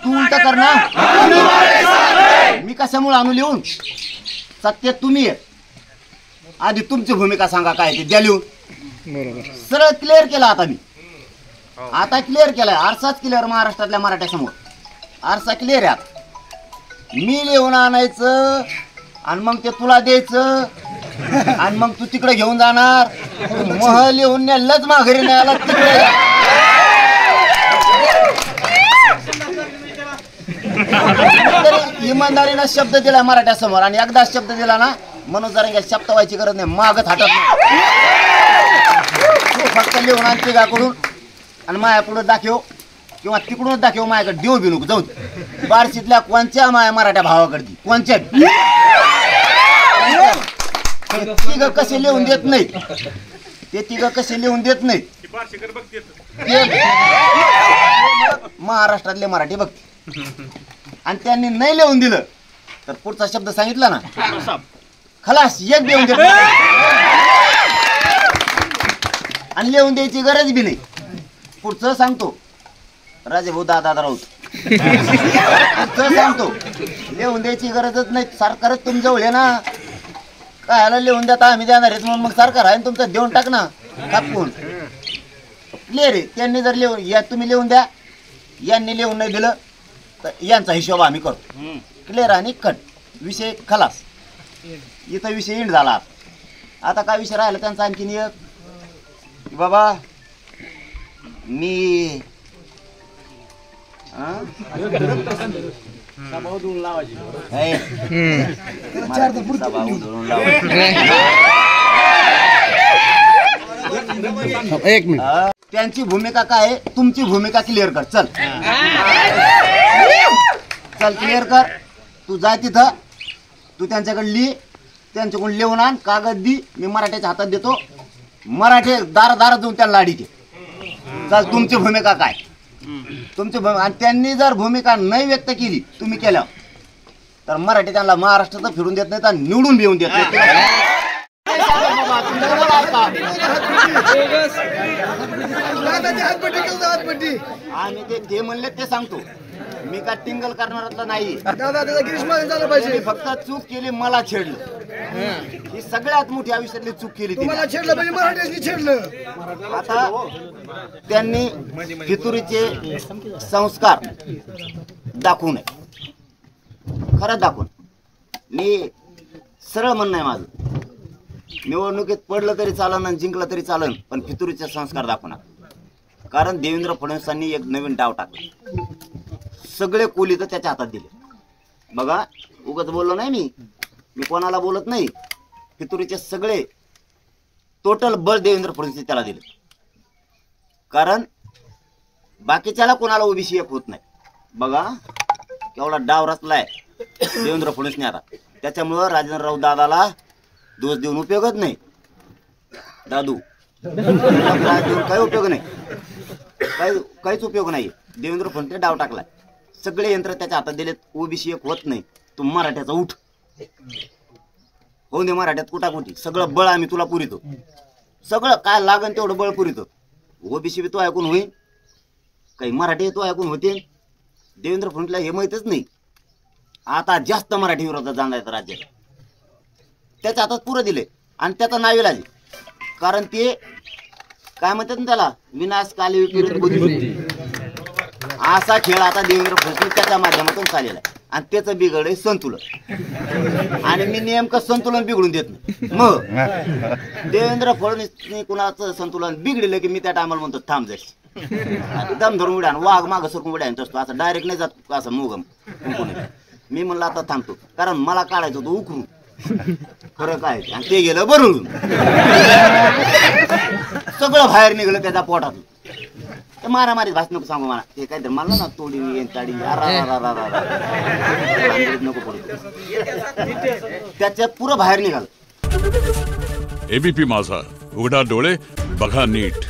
तू उलट कर ना. मी कशामुळे आणू लिहून? सत्य तुम्ही आहे. आधी तुमची भूमिका सांगा काय ते द्या लिहून. बरोबर सरळ क्लिअर केला आता मी. आता क्लिअर केलाय. आरसाच क्लिअर महाराष्ट्रातल्या मराठ्यासमोर. आरसा क्लिअर आहे. मी लिहून आणायचं आणि मग ते तुला द्यायचं आणि मग तू तिकडे घेऊन जाणार. मह लिहून नेलंच माघारी न्यायला तिकडे. इमानदारीनं शब्द दिला मराठ्यासमोर आणि एकदा शब्द दिला ना म्हणून जरा शब्द व्हायची गरज नाही. मागच हातात तू फक्त लिहून आण तिघाकडून आणि माया पुढे दाखव किंवा तिकडूनच दाखव. माझ्याकडे देऊ बी नको जाऊ. बार्शीतल्या कोणच्या माया मराठ्या भावाकडची कोणच्या तिघ कसे लिहून देत नाहीत. ते तिघ कसे लिहून देत नाहीत महाराष्ट्रातले मराठी बघते. आणि त्यांनी नाही लिहून दिलं तर पुढचा शब्द सांगितला ना खलास एक देऊन देत आणि लिहून द्यायची गरज बी नाही. पुढचं सांगतो राजेभाऊ दादा राऊत. पुढचं सांगतो लिहून द्यायची गरजच नाही. सरकारच तुमच्याजवळ आहे ना. काय लिहून देता आम्ही देणार आहेत म्हणून मग सरकार आहे तुमचं देऊन टाक ना कापून. क्लिअर आहे. त्यांनी जर लिहून या तुम्ही लिहून द्या. यांनी लिहून नाही दिलं तर यांचा हिशोब आम्ही करतो. क्लिअर आणि कट. विषय खलास. इथं विषय इंड झाला. आता काय विषय राहिला त्यांचा आणखीन एक बाबा मी एक मिनिट. त्यांची भूमिका काय आहे तुमची भूमिका क्लिअर कर. चल चल क्लिअर कर. तू जा तिथं. तू त्यांच्याकडे लिही. त्यांच्याकडून लिहून आण. कागद दी. मी मराठ्याच्या हातात देतो. मराठी दारात जाऊन त्यांना लाडीचे. चल तुमची भूमिका काय तुमची भूमिका. आणि त्यांनी जर भूमिका नाही व्यक्त केली तुम्ही केल्या तर मराठी त्यांना महाराष्ट्रात फिरून देत नाही तर निवडून घेऊन देत नाही. आणि ते म्हणले ते सांगतो. मी का टिंगल करणारातला नाही. फक्त चूक केली मला छेडलं. ही सगळ्यात मोठी आयुष्यातली चूक केली. आता त्यांनी फितुरीचे संस्कार दाखवू नये. खरंच दाखवून. मी सरळ म्हणणं आहे माझं. निवडणुकीत पडलं तरी चालन आणि जिंकलं तरी चालन पण फितुरीचे संस्कार दाखवणार. कारण देवेंद्र फडणवीसांनी एक नवीन डाव टाकला. सगळे कोली तर त्याच्या हातात दिले. बघा उगाच बोललो नाही मी कोणाला बोलत नाही. फितुरीचे सगळे टोटल बळ देवेंद्र फडणवीस त्याला दिले. कारण बाकीच्याला कोणाला ओबीसी एक होत नाही. बघा केवढा डाव रचलाय देवेंद्र फडणवीसने आता. त्याच्यामुळं राजेंद्रराव दादाला दोष देऊन उपयोगच नाही. दादू देऊन काही उपयोग नाही. काहीच उपयोग नाही. देवेंद्र फडणवीस डाव टाकलाय. सगळे यंत्र त्याच्या हातात दिलेत. ओबीसी एक होत नाही. तू मराठ्याचा उठ होऊन दे. मराठ्यात कुठाकुठी सगळं बळ आम्ही तुला पुरितो. सगळं काय लागन तेवढं बळ पुरितो. ओबीसी बी तो ऐकून होईल. काही मराठी तो ऐकून होते. देवेंद्र फडणवीसला हे माहीतच नाही. आता जास्त मराठी विरोधात जाणार राज्यात. त्याच्या हातात पुरं दिले आणि त्याचा नाविलाज. कारण ते काय म्हणतात ना त्याला विनाश काली विपरीत बुद्धी. असा खेळ आता देवेंद्र फडणवीस त्याच्या माध्यमातून चाललेला आहे. आणि त्याचं बिघडे संतुलन. आणि मी नेमकं संतुलन बिघडून देत नाही. मग देवेंद्र फडणवीसने कुणाचं संतुलन बिघडलं की मी त्या टायमाला म्हणतो थांब जायची. दम धरून उड्या वाघ मागं सरकून उड्या असतो. असं डायरेक्ट नाही जात असं मोगम. मी म्हणलं आता थांबतो. कारण मला काढायचं होतं उकरून. खरं काय आणि ते गेलं बरून. सगळं बाहेर निघलं त्याच्या पोटात. ते मारामारी भास नको सांगू मला. ते काय तर मला ना तोडी ताडी नको पडतो. त्याच्यात पुरं बाहेर निघालं. एबीपी माझा उघडा डोळे बघा नीट.